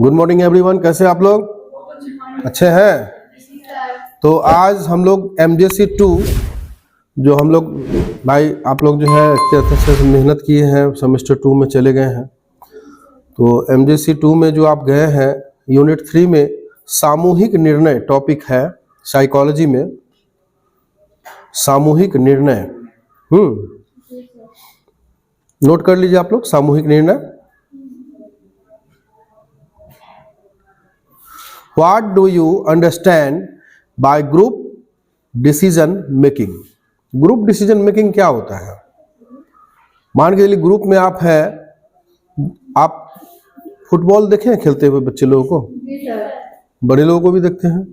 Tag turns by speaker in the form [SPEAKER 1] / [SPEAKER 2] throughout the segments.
[SPEAKER 1] Good morning everyone, कैसे आप लोग? अच्छे हैं? तो आज हम लोग MJC 2 जो हम लोग भाई आप लोग जो है अच्छे से मेहनत किए हैं, सेमेस्टर 2 में चले गए हैं। तो MJC 2 में जो आप गए हैं यूनिट 3 में सामूहिक निर्णय टॉपिक है, साइकोलॉजी में सामूहिक निर्णय। नोट कर लीजिए आप लोग, सामूहिक निर्णय। What do you understand by group decision making? Group decision making क्या होता है? मान के चलिए ग्रुप में आप हैं, आप फुटबॉल देखे हैं खेलते हुए बच्चे लोगों को, बड़े लोगों को भी देखते हैं।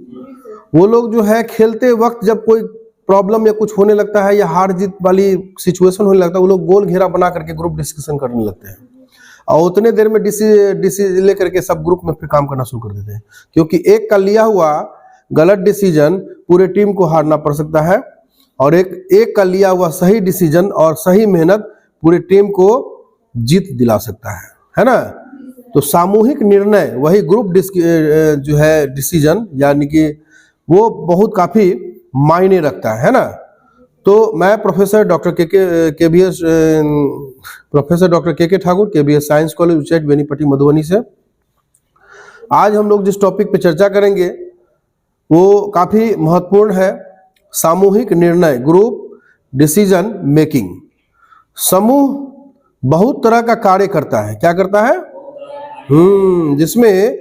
[SPEAKER 1] वो लोग जो है खेलते वक्त जब कोई प्रॉब्लम या कुछ होने लगता है या हार जीत वाली सिचुएशन होने लगता है, वो लोग गोल घेरा बना करके ग्रुप डिस्कशन करने लगते हैं और उतने देर में डिसीजन लेकर के सब ग्रुप में फिर काम करना शुरू कर देते हैं, क्योंकि एक का लिया हुआ गलत डिसीजन पूरे टीम को हारना पड़ सकता है और एक का लिया हुआ सही डिसीजन और सही मेहनत पूरे टीम को जीत दिला सकता है ना। तो सामूहिक निर्णय वही ग्रुप जो है डिसीजन, यानी कि वो बहुत काफी मायने रखता है ना। तो मैं प्रोफेसर डॉक्टर के Thakur, KBS science college Uchchaith Benipatti Madhubani से आज हम लोग जिस टॉपिक पे चर्चा करेंगे वो काफी महत्वपूर्ण है, सामूहिक निर्णय, ग्रुप डिसीजन मेकिंग। समूह बहुत तरह का कार्य करता है। क्या करता है? जिसमें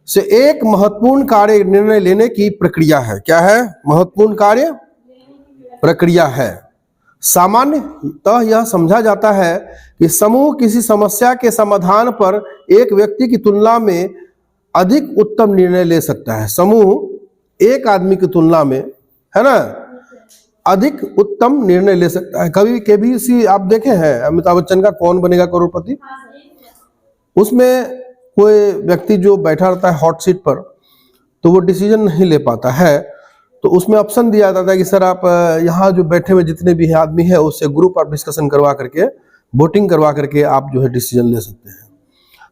[SPEAKER 1] से एक महत्वपूर्ण कार्य निर्णय लेने की प्रक्रिया है। क्या है? महत्वपूर्ण कार्य प्रक्रिया है। सामान्यतः यह समझा जाता है कि समूह किसी समस्या के समाधान पर एक व्यक्ति की तुलना में अधिक उत्तम निर्णय ले सकता है। समूह एक आदमी की तुलना में, है ना, अधिक उत्तम निर्णय ले सकता है। कभी KBC आप देखे हैं अमिताभ बच्चन का कौन बनेगा करोड़पति? उसमें कोई व्यक्ति जो बैठा रहता है हॉट सीट पर, तो वो डिसीजन नहीं ले पाता है, तो उसमें ऑप्शन दिया जाता है कि सर आप यहाँ जो बैठे हुए जितने भी आदमी है उससे ग्रुप आप डिस्कशन करवा करके, वोटिंग करवा करके आप जो है डिसीजन ले सकते हैं।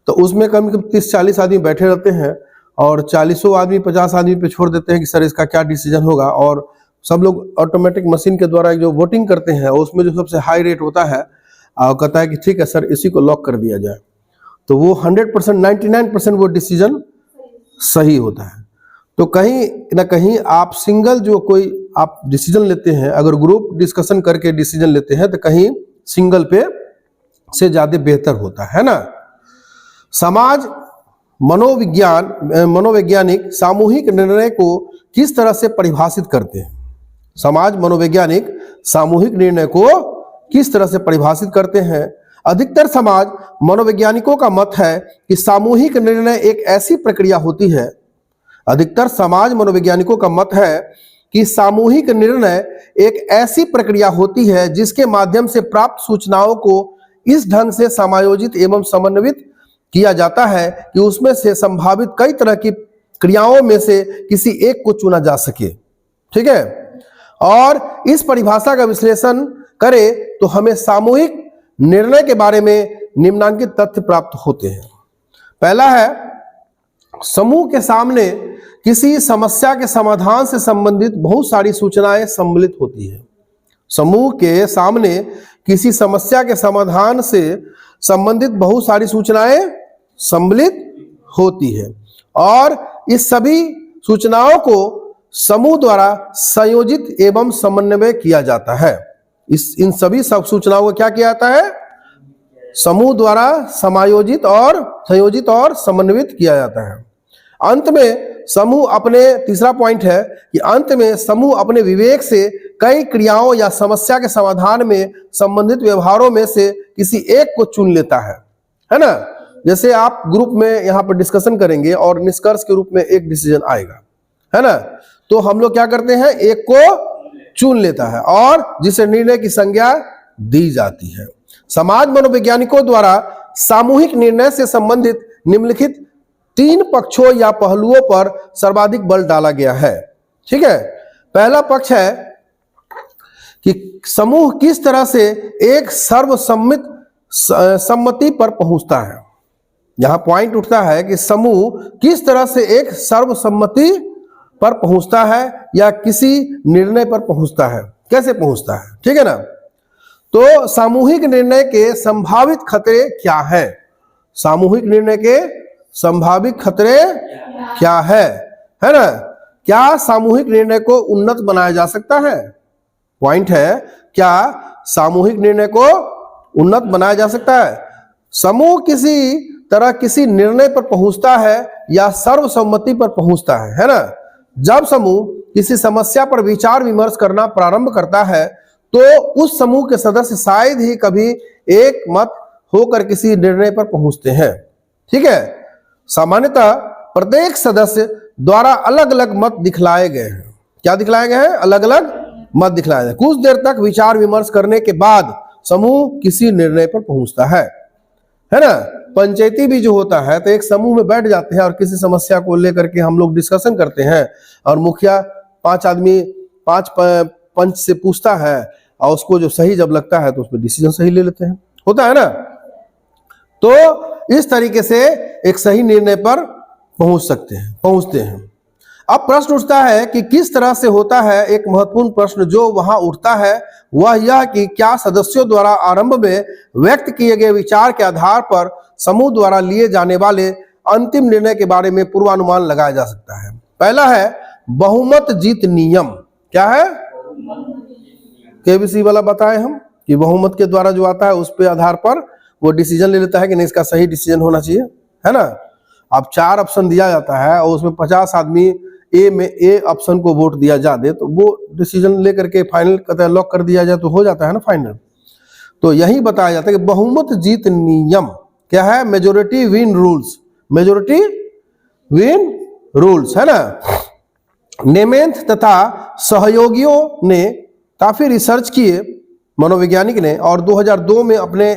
[SPEAKER 1] तो उसमें कम से कम 30-40 आदमी बैठे रहते हैं और 40 आदमी 50 आदमी पे छोड़ देते हैं कि सर इसका क्या डिसीजन होगा, और सब लोग ऑटोमेटिक मशीन के द्वारा जो वोटिंग करते हैं उसमें जो सबसे हाई रेट होता है कहता है कि ठीक है सर इसी को लॉक कर दिया जाए। तो वो 100%, 99% वो डिसीजन सही होता है। तो कहीं ना कहीं आप सिंगल जो कोई आप डिसीजन लेते हैं, अगर ग्रुप डिस्कशन करके डिसीजन लेते हैं तो कहीं सिंगल पे से ज्यादा बेहतर होता है ना। समाज मनोवैज्ञानिक सामूहिक निर्णय को किस तरह से परिभाषित करते हैं? समाज मनोवैज्ञानिक सामूहिक निर्णय को किस तरह से परिभाषित करते हैं? अधिकतर समाज मनोवैज्ञानिकों का मत है कि सामूहिक निर्णय एक ऐसी प्रक्रिया होती है। अधिकतर समाज मनोवैज्ञानिकों का मत है कि सामूहिक निर्णय एक ऐसी प्रक्रिया होती है जिसके माध्यम से प्राप्त सूचनाओं को इस ढंग से समायोजित एवं समन्वित किया जाता है कि उसमें से संभावित कई तरह की क्रियाओं में से किसी एक को चुना जा सके। ठीक है, और इस परिभाषा का विश्लेषण करें तो हमें सामूहिक निर्णय के बारे में निम्नलिखित तथ्य प्राप्त होते हैं। पहला है, समूह के सामने किसी समस्या के समाधान से संबंधित बहुत सारी सूचनाएं सम्मिलित होती है। समूह के सामने किसी समस्या के समाधान से संबंधित बहुत सारी सूचनाएं सम्मिलित होती है और इस सभी सूचनाओं को समूह द्वारा संयोजित एवं समन्वय किया जाता है। इन सभी सब सूचनाओं को क्या किया जाता है? समूह द्वारा समायोजित और संयोजित और समन्वित किया जाता है। अंत में समूह अपने, तीसरा पॉइंट है कि अंत में समूह अपने विवेक से कई क्रियाओं या समस्या के समाधान में संबंधित व्यवहारों में से किसी एक को चुन लेता है ना। जैसे आप ग्रुप में यहाँ पर डिस्कशन करेंगे और निष्कर्ष के रूप में एक डिसीजन आएगा, है ना, तो हम लोग क्या करते हैं? एक को चुन लेता है और जिसे निर्णय की संज्ञा दी जाती है। समाज मनोवैज्ञानिकों द्वारा सामूहिक निर्णय से संबंधित निम्नलिखित 3 पक्षों या पहलुओं पर सर्वाधिक बल डाला गया है। ठीक है, पहला पक्ष है कि समूह किस तरह से एक सर्वसम्मति पर पहुंचता है। यहां पॉइंट उठता है कि समूह किस तरह से एक सर्वसम्मति पर पहुंचता है या किसी निर्णय पर पहुंचता है, कैसे पहुंचता है, ठीक है ना। तो सामूहिक निर्णय के संभावित खतरे क्या है, सामूहिक निर्णय के संभावित खतरे क्या है ना। क्या सामूहिक निर्णय को उन्नत बनाया जा सकता है, पॉइंट है, क्या सामूहिक निर्णय को उन्नत बनाया जा सकता है। समूह किसी तरह किसी निर्णय पर पहुंचता है या सर्वसम्मति पर पहुंचता है ना। जब समूह किसी समस्या पर विचार विमर्श करना प्रारंभ करता है तो उस समूह के सदस्य शायद ही कभी एक मत होकर किसी निर्णय पर पहुंचते हैं, ठीक है। सामान्यतः प्रत्येक सदस्य द्वारा अलग अलग मत दिखलाए गए हैं, क्या दिखलाए गए हैं, अलग अलग मत दिखलाए गए। कुछ देर तक विचार विमर्श करने के बाद समूह किसी निर्णय पर पहुंचता है ना। पंचायती भी जो होता है तो एक समूह में बैठ जाते हैं और किसी समस्या को लेकर के हम लोग डिस्कशन करते हैं और मुखिया 5 आदमी 5 पंच से पूछता है और उसको जो सही जब लगता है तो उसमें डिसीजन सही ले लेते हैं, होता है ना। तो इस तरीके से एक सही निर्णय पर पहुंचते हैं। अब प्रश्न उठता है कि किस तरह से होता है। एक महत्वपूर्ण प्रश्न जो वहां उठता है वह यह कि क्या सदस्यों द्वारा आरंभ में व्यक्त किए गए विचार के आधार पर समूह द्वारा लिए जाने वाले अंतिम निर्णय के बारे में पूर्वानुमान लगाया जा सकता है। पहला है बहुमत जीत नियम, क्या है, केबीसी वाला बताए हम कि बहुमत के द्वारा जो आता है उस पे आधार पर वो डिसीजन ले लेता है कि नहीं इसका सही डिसीजन होना चाहिए, है ना। अब 4 ऑप्शन दिया जाता है और उसमें 50 आदमी ए ऑप्शन को वोट दिया जाए तो वो डिसीजन लेकर के फाइनल लॉक कर दिया जाए तो हो जाता है ना फाइनल। तो यही बताया जाता है कि बहुमत जीत नियम क्या है, majority win rules, majority win rules, है ना। नेमेंथ तथा सहयोगियों ने काफी रिसर्च किए, मनोवैज्ञानिक ने, और 2002 में अपने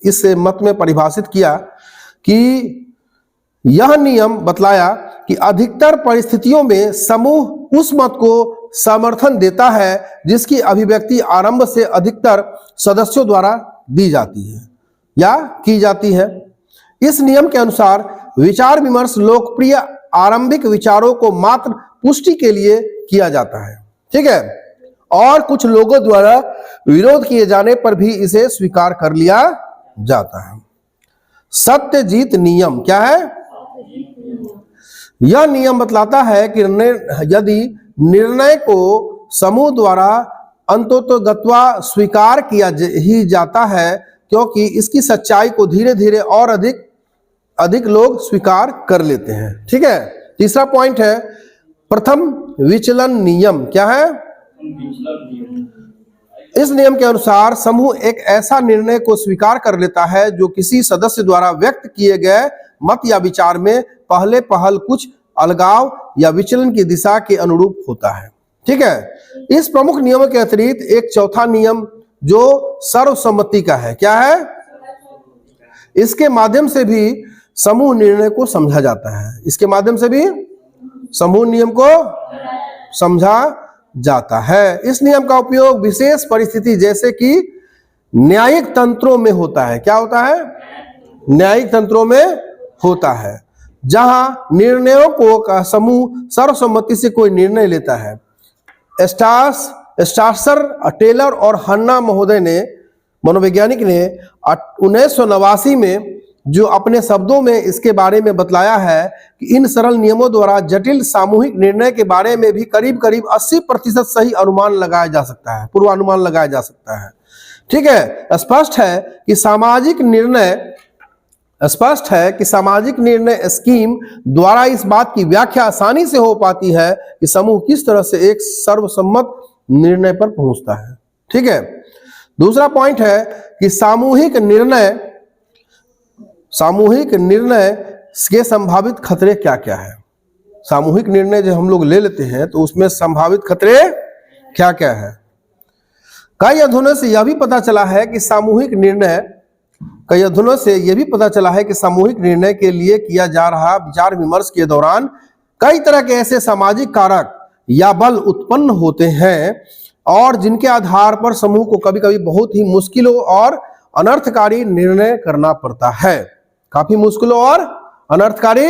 [SPEAKER 1] इस मत में परिभाषित किया कि यह नियम बतलाया कि अधिकतर परिस्थितियों में समूह उस मत को समर्थन देता है जिसकी अभिव्यक्ति आरंभ से अधिकतर सदस्यों द्वारा दी जाती है या की जाती है। इस नियम के अनुसार विचार विमर्श लोकप्रिय आरंभिक विचारों को मात्र पुष्टि के लिए किया जाता है, ठीक है, और कुछ लोगों द्वारा विरोध किए जाने पर भी इसे स्वीकार कर लिया जाता है। सत्य जीत नियम क्या है, यह नियम बतलाता है कि यदि निर्णय को समूह द्वारा अंततोगत्वा स्वीकार किया ही जाता है क्योंकि इसकी सच्चाई को धीरे धीरे और अधिक लोग स्वीकार कर लेते हैं, ठीक है। तीसरा पॉइंट है प्रथम विचलन नियम, क्या है, इस नियम के अनुसार समूह एक ऐसा निर्णय को स्वीकार कर लेता है जो किसी सदस्य द्वारा व्यक्त किए गए मत या विचार में पहल कुछ अलगाव या विचलन की दिशा के अनुरूप होता है, ठीक है। इस प्रमुख नियमों के अतिरिक्त एक चौथा नियम जो सर्वसम्मति का है, क्या है, इसके माध्यम से भी समूह निर्णय को समझा जाता है, इसके माध्यम से भी समूह नियम को समझा जाता है। इस नियम का उपयोग विशेष परिस्थिति जैसे कि न्यायिक तंत्रों में होता है, क्या होता है, न्यायिक तंत्रों में होता है जहां निर्णयों को का समूह सर्वसम्मति से कोई निर्णय लेता है। स्टार्सर, टेलर और हन्ना महोदय ने, मनोवैज्ञानिक ने 1989 में जो अपने शब्दों में इसके बारे में बतलाया है कि इन सरल नियमों द्वारा जटिल सामूहिक निर्णय के बारे में भी करीब करीब 80% सही अनुमान लगाया जा सकता है, पूर्वानुमान लगाया जा सकता है, ठीक है। स्पष्ट है कि सामाजिक निर्णय स्कीम द्वारा इस बात की व्याख्या आसानी से हो पाती है कि समूह किस तरह से एक सर्वसम्मत निर्णय पर पहुंचता है, ठीक है। दूसरा पॉइंट है कि सामूहिक निर्णय के संभावित खतरे क्या क्या है। सामूहिक निर्णय जो हम लोग ले लेते हैं तो उसमें संभावित खतरे क्या क्या है। कई अध्ययनों से यह भी पता चला है कि सामूहिक निर्णय के लिए किया जा रहा विचार विमर्श के दौरान कई तरह के ऐसे सामाजिक कारक या बल उत्पन्न होते हैं और जिनके आधार पर समूह को कभी कभी बहुत ही मुश्किलों और अनर्थकारी निर्णय करना पड़ता है। काफी मुश्किल और अनर्थकारी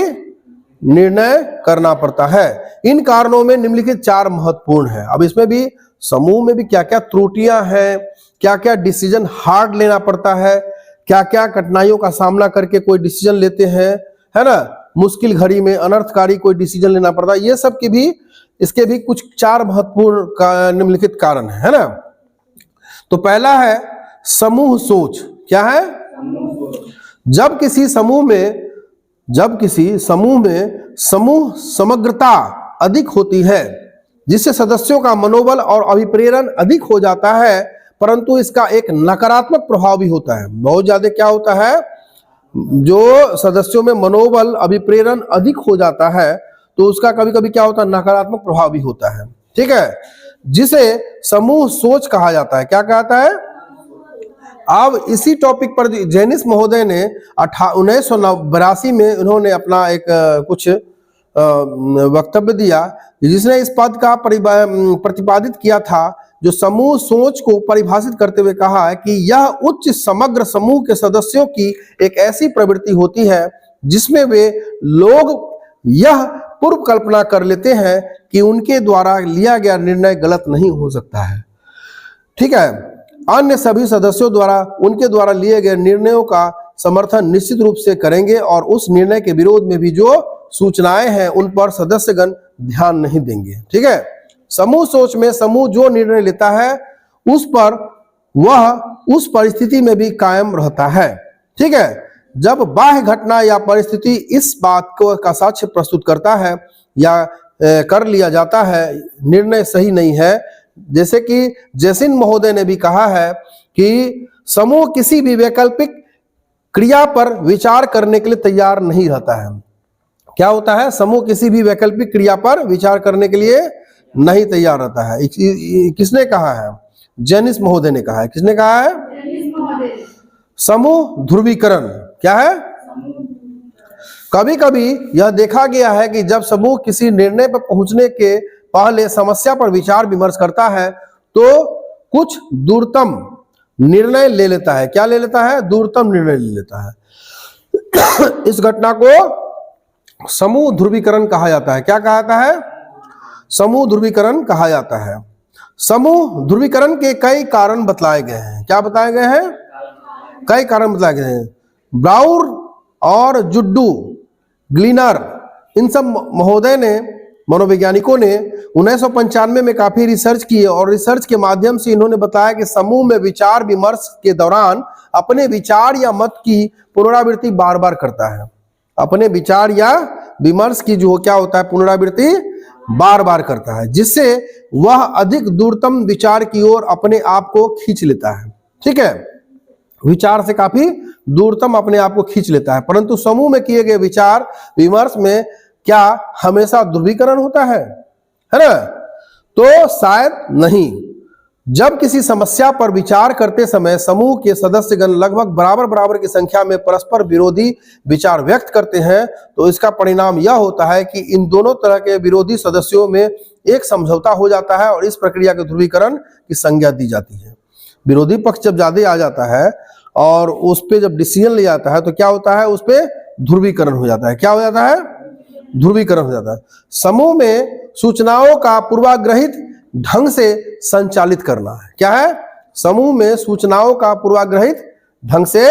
[SPEAKER 1] निर्णय करना पड़ता है। इन कारणों में निम्नलिखित 4 महत्वपूर्ण है। अब इसमें भी समूह में भी क्या क्या त्रुटियां हैं, क्या क्या डिसीजन हार्ड लेना पड़ता है, क्या क्या कठिनाइयों का सामना करके कोई डिसीजन लेते हैं, है ना, मुश्किल घड़ी में अनर्थकारी कोई डिसीजन लेना पड़ता है, ये सब की भी इसके भी कुछ 4 महत्वपूर्ण निम्नलिखित कारण है ना। तो पहला है समूह सोच। क्या है? जब किसी समूह में समूह समग्रता अधिक होती है, जिससे सदस्यों का मनोबल और अभिप्रेरण अधिक हो जाता है, परंतु इसका एक नकारात्मक प्रभाव भी होता है। बहुत ज्यादा क्या होता है, जो सदस्यों में मनोबल अभिप्रेरण अधिक हो जाता है तो उसका कभी कभी क्या होता है, नकारात्मक प्रभाव भी होता है। ठीक है, जिसे समूह सोच कहा जाता है। क्या कहता है? अब इसी टॉपिक पर जेनिस महोदय ने 1982 में उन्होंने अपना एक कुछ वक्तव्य दिया, जिसने इस पद का प्रतिपादित किया था, जो समूह सोच को परिभाषित करते हुए कहा है कि यह उच्च समग्र समूह के सदस्यों की एक ऐसी प्रवृत्ति होती है जिसमें वे लोग यह पूर्व कल्पना कर लेते हैं कि उनके द्वारा लिया गया निर्णय गलत नहीं हो सकता है। ठीक है, अन्य सभी सदस्यों द्वारा उनके द्वारा लिए गए निर्णयों का समर्थन निश्चित रूप से करेंगे और उस निर्णय के विरोध में भी जो सूचनाएं हैं उन पर सदस्यगण ध्यान नहीं देंगे। ठीक है, समूह सोच में समूह जो निर्णय लेता है उस पर वह उस परिस्थिति में भी कायम रहता है। ठीक है, जब बाह्य घटना या परिस्थिति इस बात को का साक्ष्य प्रस्तुत करता है या कर लिया जाता है निर्णय सही नहीं है, जैसे कि जेसिन महोदय ने भी कहा है कि समूह किसी भी वैकल्पिक क्रिया पर विचार करने के लिए तैयार नहीं रहता है। क्या होता है? समूह किसी भी वैकल्पिक क्रिया पर विचार करने के लिए नहीं तैयार रहता है। किसने कहा है? जेनिस महोदय ने कहा है। किसने कहा है? समूह ध्रुवीकरण। क्या है? कभी कभी यह देखा गया है कि जब समूह किसी निर्णय पर पहुंचने के पहले समस्या पर विचार विमर्श करता है तो कुछ दूरतम निर्णय ले लेता है। क्या ले लेता है? दूरतम निर्णय ले लेता है। इस घटना को समूह ध्रुवीकरण कहा जाता है। क्या कहा जाता है? समूह ध्रुवीकरण कहा जाता है। समूह ध्रुवीकरण के कई कारण बतलाए गए हैं। क्या बताए गए हैं? कई कारण बताए गए हैं। ब्राउर और जुड्डू, ग्लीनर, इन सब महोदय ने, मनोवैज्ञानिकों ने 1995 में काफी रिसर्च की और रिसर्च के माध्यम से इन्होंने बताया कि समूह में विचार विमर्श के दौरान अपने विचार या मत की पुनरावृत्ति बार बार करता है। अपने विचार या विमर्श की जो क्या होता है, पुनरावृत्ति बार बार करता है, जिससे वह अधिक दूरतम विचार की ओर अपने आप को खींच लेता है। ठीक है, विचार से काफी दूरतम अपने आप को खींच लेता है। परंतु समूह में किए गए विचार विमर्श में क्या हमेशा ध्रुवीकरण होता है ना? तो शायद नहीं। जब किसी समस्या पर विचार करते समय समूह के सदस्यगण लगभग बराबर की संख्या में परस्पर विरोधी विचार व्यक्त करते हैं तो इसका परिणाम यह होता है कि इन दोनों तरह के विरोधी सदस्यों में एक समझौता हो जाता है और इस प्रक्रिया के ध्रुवीकरण की संज्ञा दी जाती है। विरोधी पक्ष जब ज्यादा आ जाता है और उस पे जब डिसीजन ले जाता है तो क्या होता है? उस पे ध्रुवीकरण हो जाता है। क्या हो जाता है? ध्रुवीकरण हो जाता है। समूह में सूचनाओं का पूर्वाग्रहित ढंग से संचालित करना है। क्या है? समूह में सूचनाओं का पूर्वाग्रहित ढंग से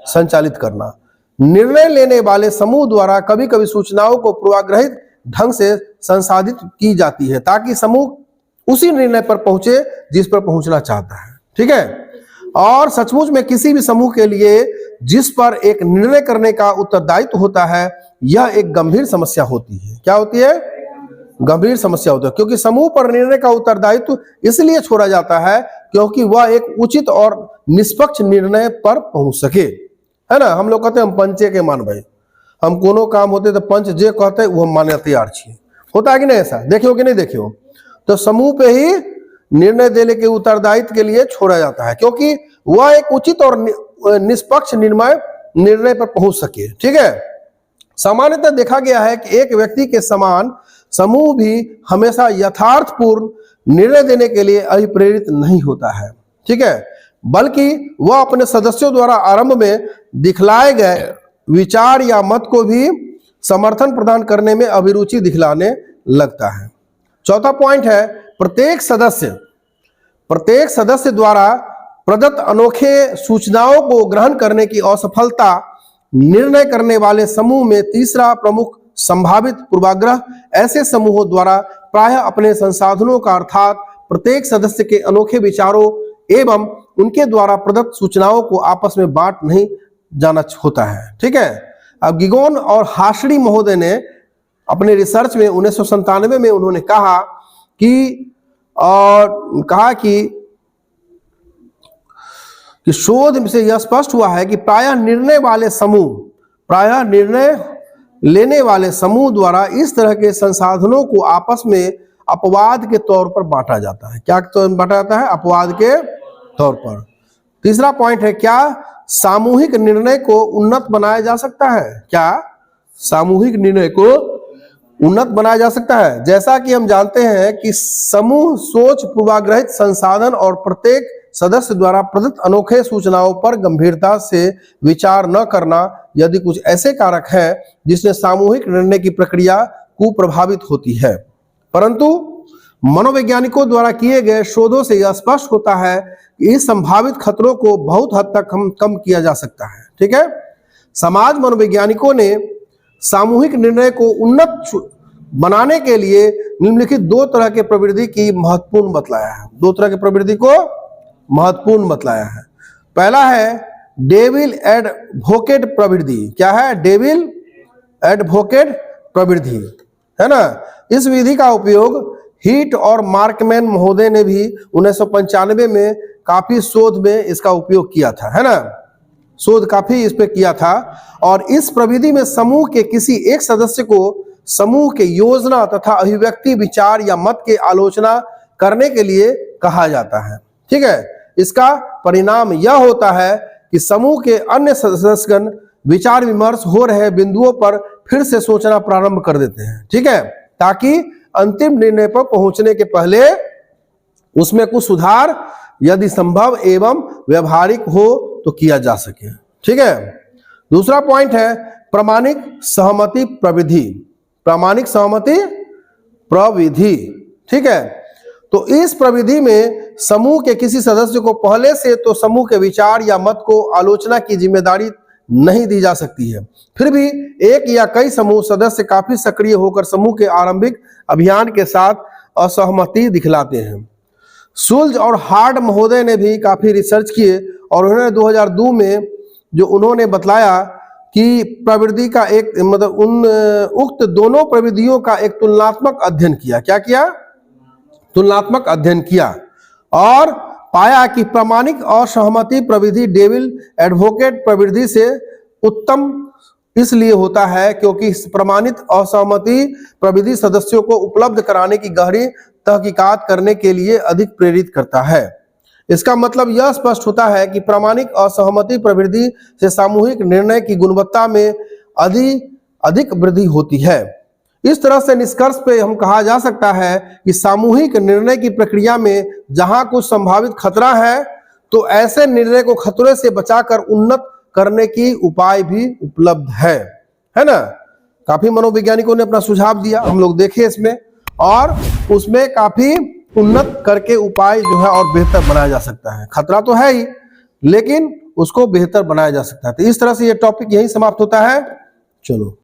[SPEAKER 1] संचालित करना। निर्णय लेने वाले समूह द्वारा कभी कभी सूचनाओं को पूर्वाग्रहित ढंग से संसाधित की जाती है ताकि समूह उसी निर्णय पर पहुंचे जिस पर पहुंचना चाहता है। ठीक है, और सचमुच में किसी भी समूह के लिए जिस पर एक निर्णय करने का उत्तरदायित्व होता है यह एक गंभीर समस्या होती है। क्या होती है? गंभीर समस्या होती है, क्योंकि समूह पर निर्णय का उत्तरदायित्व इसलिए छोड़ा जाता है क्योंकि वह एक उचित और निष्पक्ष निर्णय पर पहुंच सके, है ना। हम लोग कहते हैं हम पंचे के मान भाई, हम कोनो काम होते तो पंच जे कहते वो हम माने तैयार छे। होता है कि नहीं ऐसा? देखियो कि नहीं देखियो? तो समूह पे ही निर्णय देने के उत्तरदायित्व के लिए छोड़ा जाता है क्योंकि वह एक उचित और निष्पक्ष निर्णय पर पहुंच सके। ठीक है, सामान्यतः देखा गया है कि एक व्यक्ति के समान समूह भी हमेशा यथार्थपूर्ण निर्णय देने के लिए अभिप्रेरित नहीं होता है। ठीक है, बल्कि वह अपने सदस्यों द्वारा आरंभ में दिखलाए गए विचार या मत को भी समर्थन प्रदान करने में अभिरुचि दिखलाने लगता है। चौथा पॉइंट है प्रत्येक सदस्य द्वारा प्रदत्त अनोखे सूचनाओं को ग्रहण करने की असफलता निर्णय करने वाले समूह में तीसरा प्रमुख संभावित पूर्वाग्रह ऐसे समूहों द्वारा प्रायः अपने संसाधनों का अर्थात प्रत्येक सदस्य के अनोखे विचारों एवं उनके द्वारा प्रदत्त सूचनाओं को आपस में बांट नहीं जाना होता है। ठीक है। अब गिगोन और हाशड़ी महोदय ने अपने रिसर्च में 1997 में उन्होंने कहा कि शोध से यह स्पष्ट हुआ है कि प्रायः निर्णय लेने वाले समूह द्वारा इस तरह के संसाधनों को आपस में अपवाद के तौर पर बांटा जाता है। क्या बांटा जाता है? अपवाद के तौर पर। तीसरा पॉइंट है क्या सामूहिक निर्णय को उन्नत बनाया जा सकता है? क्या सामूहिक निर्णय को उन्नत बनाया जा सकता है? जैसा कि हम जानते हैं कि समूह सोच पूर्वाग्रहित संसाधन और प्रत्येक सदस्य द्वारा प्रदत्त अनोखे सूचनाओं पर गंभीरता से विचार न करना यदि कुछ ऐसे कारक हैं जिसने सामूहिक निर्णय की प्रक्रिया को प्रभावित होती है, परंतु मनोवैज्ञानिकों द्वारा किए गए शोधों से यह स्पष्ट होता है कि इस संभावित खतरों को बहुत हद तक कम किया जा सकता है। ठीक है। समाज मनोवैज्ञानिकों ने सामूहिक निर्णय को उन्नत बनाने के लिए निम्नलिखित दो तरह के प्रवृत्ति की महत्वपूर्ण बतलाया है। दो तरह के प्रवृत्ति को महत्वपूर्ण बतलाया है। पहला है डेविल एडवोकेट प्रवृत्ति। क्या है? डेविल एडवोकेट प्रवृत्ति, है ना। इस विधि का उपयोग हीट और मार्कमैन महोदय ने भी 1995 में काफी शोध में इसका उपयोग किया था, है ना। शोध काफी इस पे किया था। और इस प्रविधि में समूह के किसी एक सदस्य को समूह के योजना तथा अभिव्यक्ति विचार या मत के आलोचना करने के लिए कहा जाता है। ठीक है। इसका परिणाम यह होता है कि समूह के अन्य सदस्यगण विचार विमर्श हो रहे बिंदुओं पर फिर से सोचना प्रारंभ कर देते हैं। ठीक है। ताकि अंतिम निर्णय पर पहुंचने के पहले उसमें कुछ सुधार यदि संभव एवं व्यवहारिक हो तो किया जा सके। ठीक है। दूसरा पॉइंट है प्रामाणिक सहमति प्रविधि। प्रामाणिक सहमति प्रविधि। ठीक है। तो इस प्रविधि में समूह के किसी सदस्य को पहले से तो समूह के विचार या मत को आलोचना की जिम्मेदारी नहीं दी जा सकती है, फिर भी एक या कई समूह सदस्य काफी सक्रिय होकर समूह के आरंभिक अभियान के साथ असहमति दिखलाते हैं। सुल्ज और हार्ड महोदय ने भी काफी रिसर्च किए और उन्होंने 2002 में जो उन्होंने बतलाया कि प्रवृत्ति का एक उक्त दोनों प्रविधियों का एक तुलनात्मक अध्ययन किया। क्या किया? तुलनात्मक अध्ययन किया और पाया कि प्रामाणिक असहमति प्रविधि डेविल एडवोकेट प्रविधि से उत्तम इसलिए होता है क्योंकि प्रमाणित असहमति प्रविधि सदस्यों को उपलब्ध कराने की गहरी तहकीकात करने के लिए अधिक प्रेरित करता है। इसका मतलब यह स्पष्ट होता है कि प्रामाणिक असहमति प्रवृत्ति से सामूहिक निर्णय की गुणवत्ता में अधिक वृद्धि होती है। इस तरह से निष्कर्ष पे हम कहा जा सकता है कि सामूहिक निर्णय की प्रक्रिया में जहां कुछ संभावित खतरा है तो ऐसे निर्णय को खतरे से बचाकर उन्नत करने की उपाय भी उपलब्ध है ना। काफी मनोवैज्ञानिकों ने अपना सुझाव दिया, हम लोग देखे इसमें, और उसमें काफी उन्नत करके उपाय जो है और बेहतर बनाया जा सकता है। खतरा तो है ही लेकिन उसको बेहतर बनाया जा सकता है। तो इस तरह से ये टॉपिक यही समाप्त होता है। चलो।